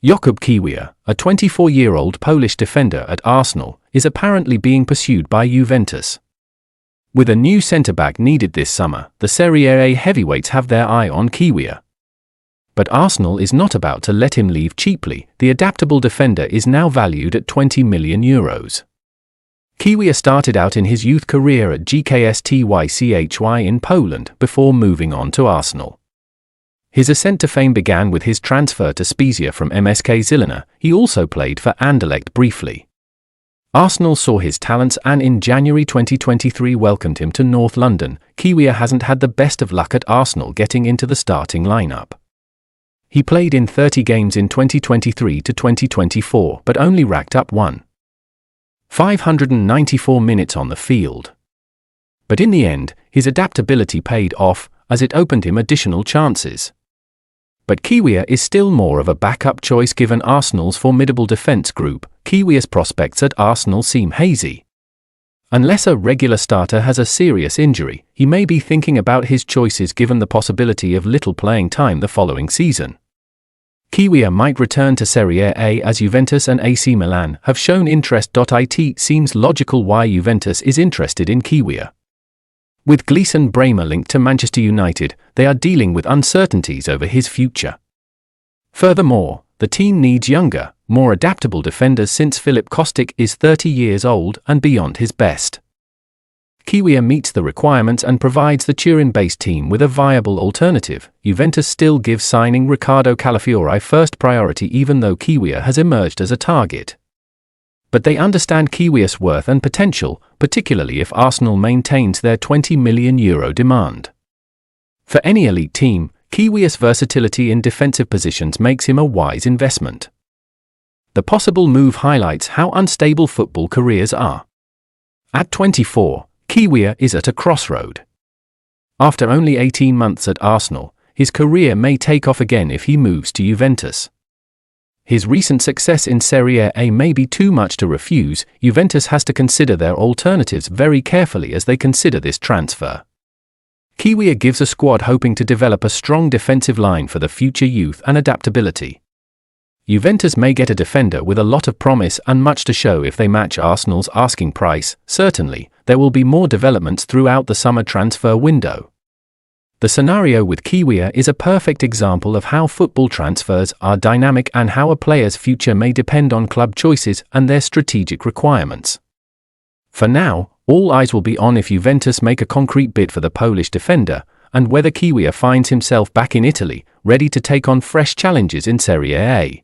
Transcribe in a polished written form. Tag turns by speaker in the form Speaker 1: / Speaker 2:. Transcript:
Speaker 1: Jakub Kiwior, a 24-year-old Polish defender at Arsenal, is apparently being pursued by Juventus. With a new centre-back needed this summer, the Serie A heavyweights have their eye on Kiwior. But Arsenal is not about to let him leave cheaply. The adaptable defender is now valued at €20 million. Kiwior started out in his youth career at GKS-Tychy in Poland before moving on to Arsenal. His ascent to fame began with his transfer to Spezia from MSK Žilina. He also played for Anderlecht briefly. Arsenal saw his talents and in January 2023 welcomed him to North London. Kiwior hasn't had the best of luck at Arsenal getting into the starting lineup. He played in 30 games in 2023 to 2024 but only racked up 594 minutes on the field. But in the end, his adaptability paid off, as it opened him additional chances. But Kiwior is still more of a backup choice given Arsenal's formidable defence group. Kiwior's prospects at Arsenal seem hazy. Unless a regular starter has a serious injury, he may be thinking about his choices given the possibility of little playing time the following season. Kiwior might return to Serie A as Juventus and AC Milan have shown interest. It seems logical why Juventus is interested in Kiwior. With Gleison Bremer linked to Manchester United, they are dealing with uncertainties over his future. Furthermore, the team needs younger, more adaptable defenders since Filip Kostic is 30 years old and beyond his best. Kiwior meets the requirements and provides the Turin-based team with a viable alternative. Juventus still gives signing Riccardo Calafiori first priority even though Kiwior has emerged as a target. But they understand Kiwior's worth and potential, particularly if Arsenal maintains their €20 million demand. For any elite team, Kiwior's versatility in defensive positions makes him a wise investment. The possible move highlights how unstable football careers are. At 24, Kiwior is at a crossroad. After only 18 months at Arsenal, his career may take off again if he moves to Juventus. His recent success in Serie A may be too much to refuse. Juventus has to consider their alternatives very carefully as they consider this transfer. Kiwior gives a squad hoping to develop a strong defensive line for the future youth and adaptability. Juventus may get a defender with a lot of promise and much to show if they match Arsenal's asking price. Certainly, there will be more developments throughout the summer transfer window. The scenario with Kiwior is a perfect example of how football transfers are dynamic and how a player's future may depend on club choices and their strategic requirements. For now, all eyes will be on if Juventus make a concrete bid for the Polish defender, and whether Kiwior finds himself back in Italy, ready to take on fresh challenges in Serie A.